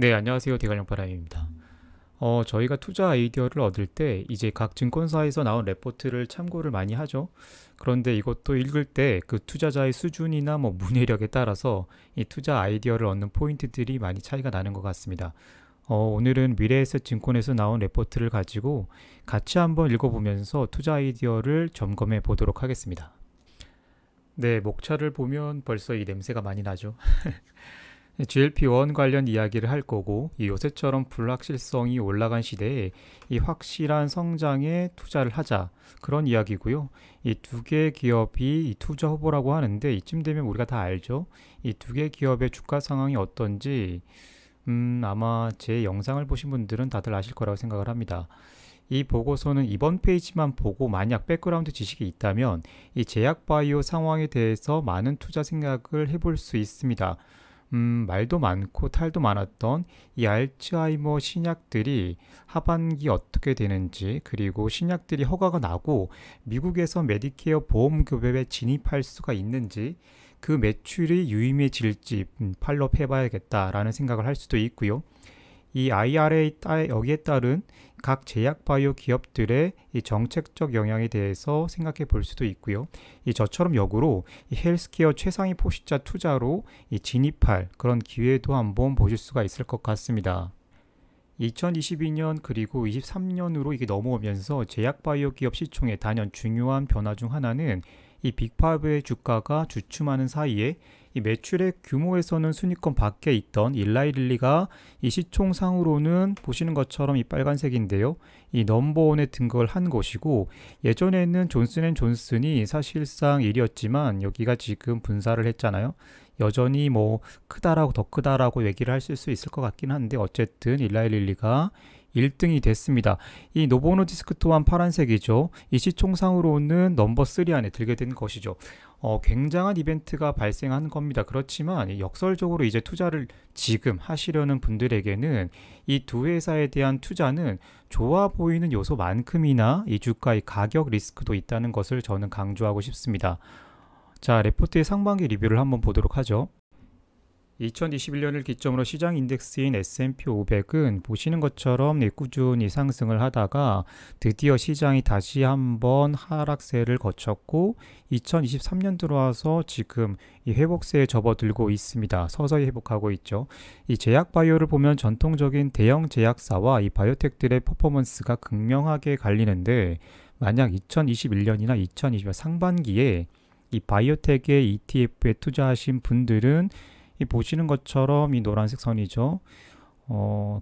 네, 안녕하세요. 대관령파라임입니다. 저희가 투자 아이디어를 얻을 때 이제 각 증권사에서 나온 레포트를 참고를 많이 하죠. 그런데 이것도 읽을 때 그 투자자의 수준이나 뭐 문해력에 따라서 이 투자 아이디어를 얻는 포인트들이 많이 차이가 나는 것 같습니다. 오늘은 미래에셋 증권에서 나온 레포트를 가지고 같이 한번 읽어보면서 투자 아이디어를 점검해 보도록 하겠습니다. 네, 목차를 보면 벌써 이 냄새가 많이 나죠. GLP-1 관련 이야기를 할 거고, 이 요새처럼 불확실성이 올라간 시대에 이 확실한 성장에 투자를 하자, 그런 이야기고요. 이 두 개의 기업이 이 투자 후보라고 하는데, 이쯤 되면 우리가 다 알죠. 이 두 개의 기업의 주가 상황이 어떤지 아마 제 영상을 보신 분들은 다들 아실 거라고 생각을 합니다. 이 보고서는 이번 페이지만 보고 만약 백그라운드 지식이 있다면 이 제약바이오 상황에 대해서 많은 투자 생각을 해볼 수 있습니다. 말도 많고 탈도 많았던 이 알츠하이머 신약들이 하반기 어떻게 되는지, 그리고 신약들이 허가가 나고 미국에서 메디케어 보험급여에 진입할 수가 있는지, 그 매출이 유의미해질지 팔로업 해봐야겠다라는 생각을 할 수도 있고요. 이 IRA 여기에 따른 각 제약 바이오 기업들의 이 정책적 영향에 대해서 생각해 볼 수도 있고요. 이 저처럼 역으로 이 헬스케어 최상위 포식자 투자로 이 진입할 그런 기회도 한번 보실 수가 있을 것 같습니다. 2022년 그리고 23년으로 이게 넘어오면서 제약 바이오 기업 시총의 단연 중요한 변화 중 하나는 이 빅5의 주가가 주춤하는 사이에 이 매출의 규모에서는 순위권 밖에 있던 일라이릴리가 이 시총상으로는 보시는 것처럼 이 빨간색인데요. 이 넘버원에 등극을 한 것이고, 예전에는 존슨앤존슨이 사실상 1위였지만 여기가 지금 분사를 했잖아요. 여전히 뭐 크다라고 더 크다라고 얘기를 하실 수 있을 것 같긴 한데, 어쨌든 일라이릴리가 1등이 됐습니다. 이 노보노디스크 또한 파란색이죠. 이 시총상으로는 넘버 3 안에 들게 된 것이죠. 굉장한 이벤트가 발생한 겁니다. 그렇지만 역설적으로 이제 투자를 지금 하시려는 분들에게는 이 두 회사에 대한 투자는 좋아 보이는 요소만큼이나 이 주가의 가격 리스크도 있다는 것을 저는 강조하고 싶습니다. 자, 레포트의 상반기 리뷰를 한번 보도록 하죠. 2021년을 기점으로 시장 인덱스인 S&P 500은 보시는 것처럼 꾸준히 상승을 하다가 드디어 시장이 다시 한번 하락세를 거쳤고, 2023년 들어와서 지금 이 회복세에 접어들고 있습니다. 서서히 회복하고 있죠. 이 제약 바이오를 보면 전통적인 대형 제약사와 이 바이오텍들의 퍼포먼스가 극명하게 갈리는데, 만약 2021년이나 2022년 상반기에 이 바이오텍의 ETF에 투자하신 분들은 이 보시는 것처럼 이 노란색 선이죠.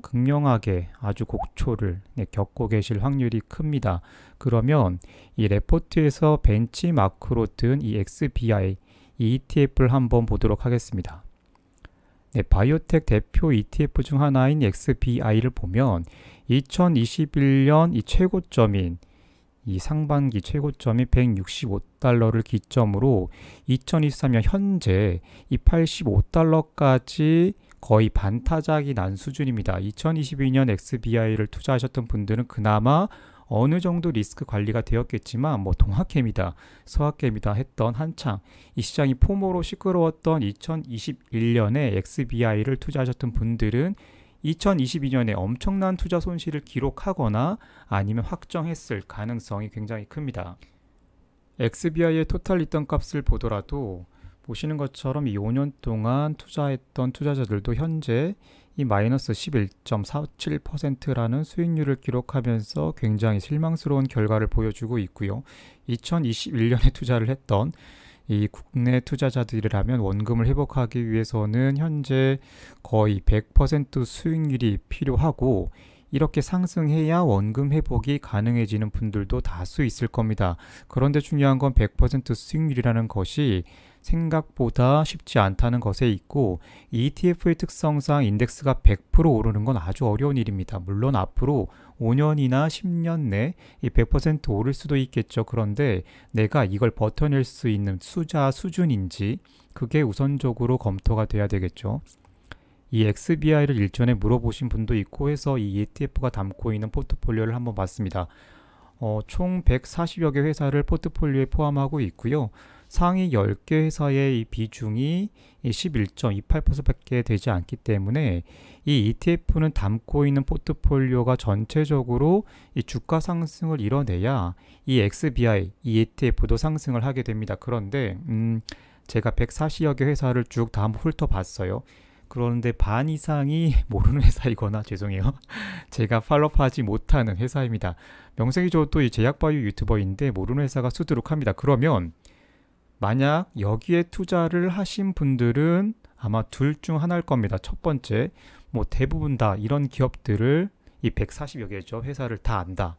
극명하게 아주 곡초를 겪고 계실 확률이 큽니다. 그러면 이 레포트에서 벤치마크로 든 이 XBI 이 ETF를 한번 보도록 하겠습니다. 네, 바이오텍 대표 ETF 중 하나인 XBI를 보면 2021년 이 최고점인 이 상반기 최고점이 165달러를 기점으로 2023년 현재 이 85달러까지 거의 반타작이 난 수준입니다. 2022년 XBI를 투자하셨던 분들은 그나마 어느 정도 리스크 관리가 되었겠지만 뭐 동학개미다, 서학개미다 했던 한창 이 시장이 포모로 시끄러웠던 2021년에 XBI를 투자하셨던 분들은 2022년에 엄청난 투자 손실을 기록하거나 아니면 확정했을 가능성이 굉장히 큽니다. XBI의 토탈 리턴 값을 보더라도 보시는 것처럼 이 5년 동안 투자했던 투자자들도 현재 이 마이너스 11.47%라는 수익률을 기록하면서 굉장히 실망스러운 결과를 보여주고 있고요. 2021년에 투자를 했던 이 국내 투자자들이라면 원금을 회복하기 위해서는 현재 거의 100% 수익률이 필요하고, 이렇게 상승해야 원금 회복이 가능해지는 분들도 다수 있을 겁니다. 그런데 중요한 건 100% 수익률이라는 것이 생각보다 쉽지 않다는 것에 있고, ETF의 특성상 인덱스가 100% 오르는 건 아주 어려운 일입니다. 물론 앞으로 5년이나 10년 내 이 100% 오를 수도 있겠죠. 그런데 내가 이걸 버텨낼 수 있는 투자 수준인지, 그게 우선적으로 검토가 돼야 되겠죠. 이 XBI를 일전에 물어보신 분도 있고 해서 이 ETF가 담고 있는 포트폴리오를 한번 봤습니다. 총 140여 개 회사를 포트폴리오에 포함하고 있고요. 상위 10개 회사의 이 비중이 11.28%밖에 되지 않기 때문에 이 ETF는 담고 있는 포트폴리오가 전체적으로 이 주가 상승을 이뤄내야 이 XBI, 이 ETF도 상승을 하게 됩니다. 그런데 제가 140여 개 회사를 쭉 다 한번 훑어봤어요. 그런데 반 이상이 모르는 회사이거나 죄송해요. 제가 팔로우하지 못하는 회사입니다. 명색이 저도 이 제약바이오 유튜버인데 모르는 회사가 수두룩합니다. 그러면 만약 여기에 투자를 하신 분들은 아마 둘 중 하나일 겁니다. 첫 번째, 뭐 대부분 다 이런 기업들을 이 140여 개죠. 회사를 다 안다.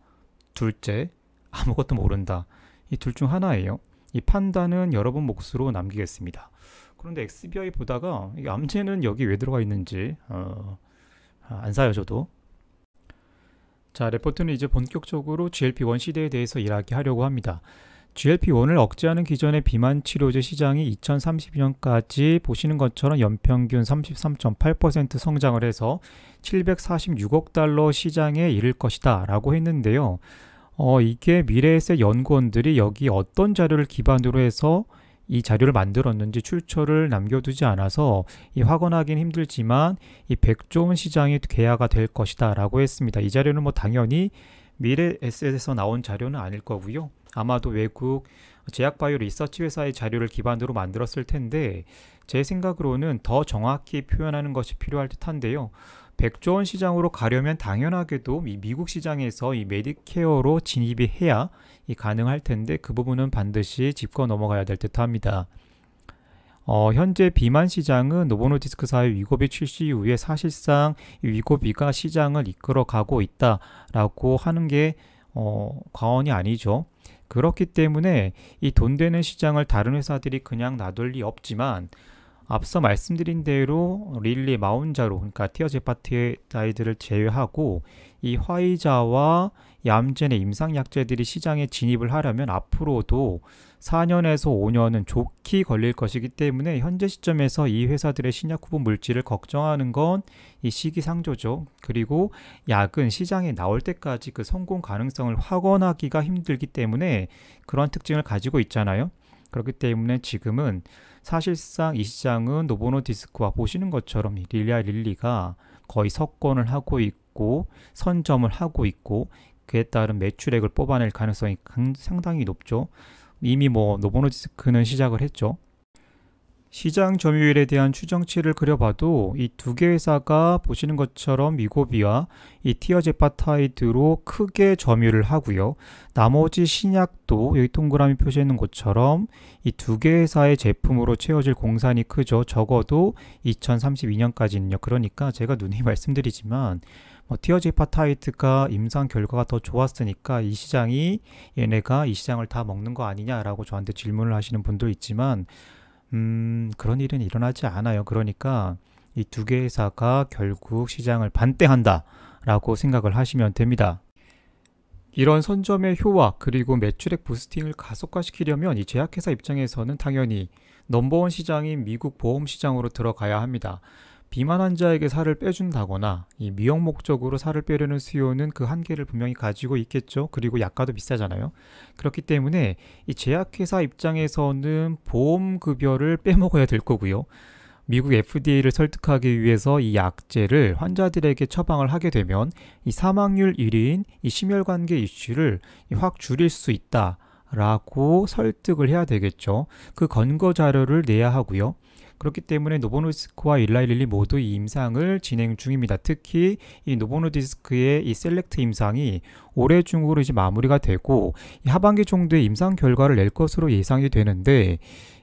둘째, 아무것도 모른다. 이 둘 중 하나예요. 이 판단은 여러분 몫으로 남기겠습니다. 그런데 XBI 보다가 이 암제는 여기 왜 들어가 있는지 안 사요 저도. 자, 레포트는 이제 본격적으로 GLP-1 시대에 대해서 이야기하려고 합니다. GLP-1을 억제하는 기존의 비만 치료제 시장이 2032년까지 보시는 것처럼 연평균 33.8% 성장을 해서 746억 달러 시장에 이를 것이다 라고 했는데요. 이게 미래에셋 연구원들이 여기 어떤 자료를 기반으로 해서 이 자료를 만들었는지 출처를 남겨두지 않아서 확언하기는 힘들지만 이 100조 원 시장이 개화가 될 것이다 라고 했습니다. 이 자료는 뭐 당연히 미래에셋에서 나온 자료는 아닐 거고요. 아마도 외국 제약바이오 리서치 회사의 자료를 기반으로 만들었을 텐데 제 생각으로는 더 정확히 표현하는 것이 필요할 듯한데요. 100조 원 시장으로 가려면 당연하게도 미국 시장에서 이 메디케어로 진입이 해야 가능할 텐데 그 부분은 반드시 짚고 넘어가야 될 듯합니다. 현재 비만 시장은 노보노디스크사의 위고비 출시 이후에 사실상 이 위고비가 시장을 이끌어가고 있다라고 하는 게 과언이 아니죠. 그렇기 때문에 이 돈 되는 시장을 다른 회사들이 그냥 놔둘 리 없지만 앞서 말씀드린 대로 릴리, 마운자로 그러니까 티어제파티다이드를 제외하고 이 화이자와 얌젠의 임상약제들이 시장에 진입을 하려면 앞으로도 4년에서 5년은 좋게 걸릴 것이기 때문에 현재 시점에서 이 회사들의 신약 후보 물질을 걱정하는 건 이 시기상조죠. 그리고 약은 시장에 나올 때까지 그 성공 가능성을 확언하기가 힘들기 때문에 그런 특징을 가지고 있잖아요. 그렇기 때문에 지금은 사실상 이 시장은 노보노디스크와 보시는 것처럼 릴리가 거의 석권을 하고 있고 선점을 하고 있고 그에 따른 매출액을 뽑아낼 가능성이 상당히 높죠. 이미 뭐 노보노디스크는 시작을 했죠. 시장 점유율에 대한 추정치를 그려봐도 이 두 개 회사가 보시는 것처럼 위고비와 이 티어제파타이드로 크게 점유를 하고요. 나머지 신약도 여기 동그라미 표시해 있는 것처럼 이 두 개 회사의 제품으로 채워질 공산이 크죠. 적어도 2032년까지는요. 그러니까 제가 누누이 말씀드리지만 티어제파타이드가 임상 결과가 더 좋았으니까 이 시장이 얘네가 이 시장을 다 먹는 거 아니냐라고 저한테 질문을 하시는 분도 있지만 그런 일은 일어나지 않아요. 그러니까 이 두 개 회사가 결국 시장을 반대한다 라고 생각을 하시면 됩니다. 이런 선점의 효과 그리고 매출액 부스팅을 가속화시키려면 이 제약회사 입장에서는 당연히 넘버원 시장인 미국 보험시장으로 들어가야 합니다. 비만 환자에게 살을 빼준다거나 이 미용 목적으로 살을 빼려는 수요는 그 한계를 분명히 가지고 있겠죠. 그리고 약가도 비싸잖아요. 그렇기 때문에 이 제약회사 입장에서는 보험급여를 빼먹어야 될 거고요. 미국 FDA를 설득하기 위해서 이 약제를 환자들에게 처방을 하게 되면 이 사망률 1위인 이 심혈관계 이슈를 확 줄일 수 있다라고 설득을 해야 되겠죠. 그 근거 자료를 내야 하고요. 그렇기 때문에 노보노디스크와 일라이릴리 모두 이 임상을 진행 중입니다. 특히 이 노보노디스크의 이 셀렉트 임상이 올해 중으로 이제 마무리가 되고 이 하반기 정도에 임상 결과를 낼 것으로 예상이 되는데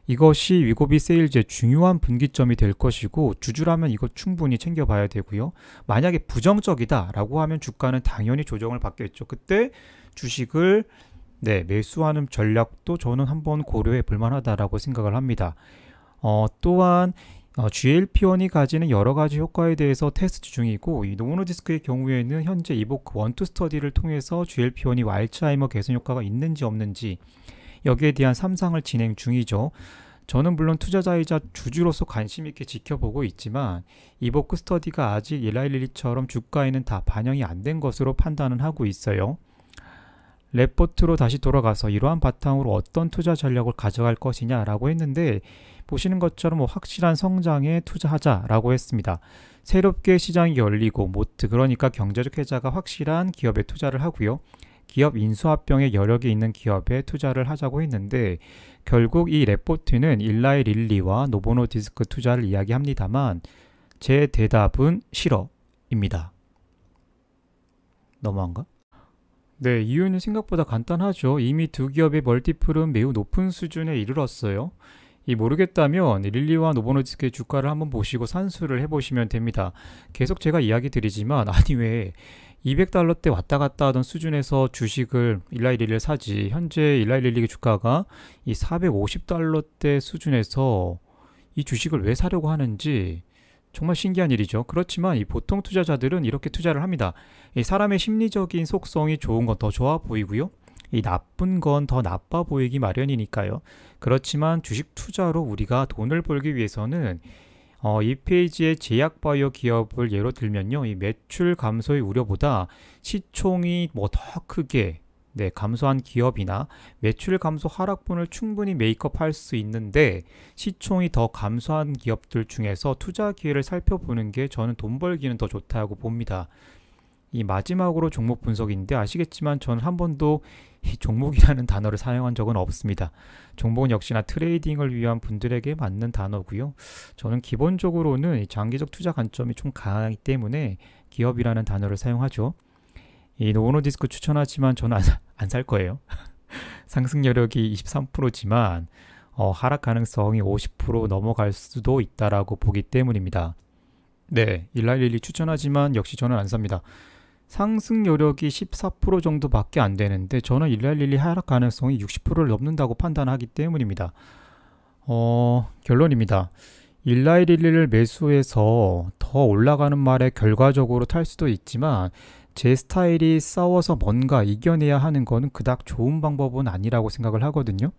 이것이 위고비 세일즈의 중요한 분기점이 될 것이고 주주라면 이거 충분히 챙겨봐야 되고요. 만약에 부정적이다라고 하면 주가는 당연히 조정을 받겠죠. 그때 주식을 매수하는 전략도 저는 한번 고려해 볼 만하다라고 생각을 합니다. 또한 GLP-1이 가지는 여러 가지 효과에 대해서 테스트 중이고 이 노보노디스크의 경우에는 현재 이보크 1-2 스터디를 통해서 GLP-1이 알츠하이머 개선 효과가 있는지 없는지 여기에 대한 삼상을 진행 중이죠. 저는 물론 투자자이자 주주로서 관심 있게 지켜보고 있지만 이보크 스터디가 아직 일라이릴리처럼 주가에는 다 반영이 안 된 것으로 판단은 하고 있어요. 레포트로 다시 돌아가서 이러한 바탕으로 어떤 투자 전략을 가져갈 것이냐라고 했는데 보시는 것처럼 뭐 확실한 성장에 투자하자라고 했습니다. 새롭게 시장이 열리고 모트 그러니까 경제적 혜자가 확실한 기업에 투자를 하고요. 기업 인수합병에 여력이 있는 기업에 투자를 하자고 했는데 결국 이 레포트는 일라이 릴리와 노보노디스크 투자를 이야기합니다만 제 대답은 싫어입니다. 너무한가? 네, 이유는 생각보다 간단하죠. 이미 두 기업의 멀티플은 매우 높은 수준에 이르렀어요. 이 모르겠다면 릴리와 노보노디스크의 주가를 한번 보시고 산수를 해보시면 됩니다. 계속 제가 이야기 드리지만 아니 왜 200달러대 왔다 갔다 하던 수준에서 주식을 일라이 릴리를 사지 현재 일라이 릴리의 주가가 이 450달러대 수준에서 이 주식을 왜 사려고 하는지 정말 신기한 일이죠. 그렇지만 이 보통 투자자들은 이렇게 투자를 합니다. 이 사람의 심리적인 속성이 좋은 건 더 좋아 보이고요. 이 나쁜 건 더 나빠 보이기 마련이니까요. 그렇지만 주식 투자로 우리가 돈을 벌기 위해서는 이 페이지의 제약바이오 기업을 예로 들면요. 이 매출 감소의 우려보다 시총이 뭐 더 크게 감소한 기업이나 매출 감소 하락분을 충분히 메이크업할 수 있는데 시총이 더 감소한 기업들 중에서 투자 기회를 살펴보는 게 저는 돈 벌기는 더 좋다고 봅니다. 이 마지막으로 종목 분석인데 아시겠지만 저는 한 번도 이 종목이라는 단어를 사용한 적은 없습니다. 종목은 역시나 트레이딩을 위한 분들에게 맞는 단어고요. 저는 기본적으로는 이 장기적 투자 관점이 좀 강하기 때문에 기업이라는 단어를 사용하죠. 이 노보노디스크 추천하지만 저는 안 살 거예요. 상승 여력이 23%지만 하락 가능성이 50% 넘어갈 수도 있다라고 보기 때문입니다. 네, 일라이 릴리 추천하지만 역시 저는 안 삽니다. 상승 여력이 14% 정도밖에 안 되는데 저는 일라이 릴리 하락 가능성이 60%를 넘는다고 판단하기 때문입니다. 결론입니다. 일라이 릴리를 매수해서 더 올라가는 말에 결과적으로 탈 수도 있지만 제 스타일이 싸워서 뭔가 이겨내야 하는 거는 그닥 좋은 방법은 아니라고 생각을 하거든요.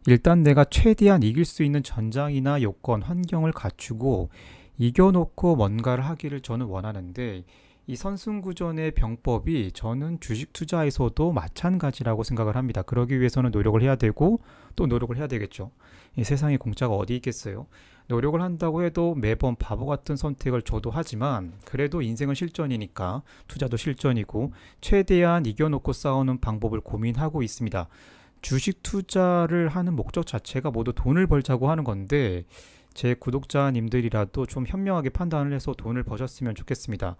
일단 내가 최대한 이길 수 있는 전장이나 요건, 환경을 갖추고 이겨놓고 뭔가를 하기를 저는 원하는데 이 선승구전의 병법이 저는 주식 투자에서도 마찬가지라고 생각을 합니다. 그러기 위해서는 노력을 해야 되고 또 노력을 해야 되겠죠. 이 세상에 공짜가 어디 있겠어요. 노력을 한다고 해도 매번 바보 같은 선택을 저도 하지만 그래도 인생은 실전이니까 투자도 실전이고 최대한 이겨놓고 싸우는 방법을 고민하고 있습니다. 주식 투자를 하는 목적 자체가 모두 돈을 벌자고 하는 건데 제 구독자님들이라도 좀 현명하게 판단을 해서 돈을 버셨으면 좋겠습니다.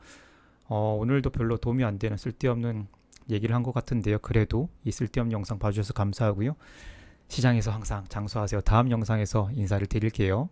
오늘도 별로 도움이 안 되는 쓸데없는 얘기를 한 것 같은데요. 그래도 이 쓸데없는 영상 봐주셔서 감사하고요. 시장에서 항상 장수하세요. 다음 영상에서 인사를 드릴게요.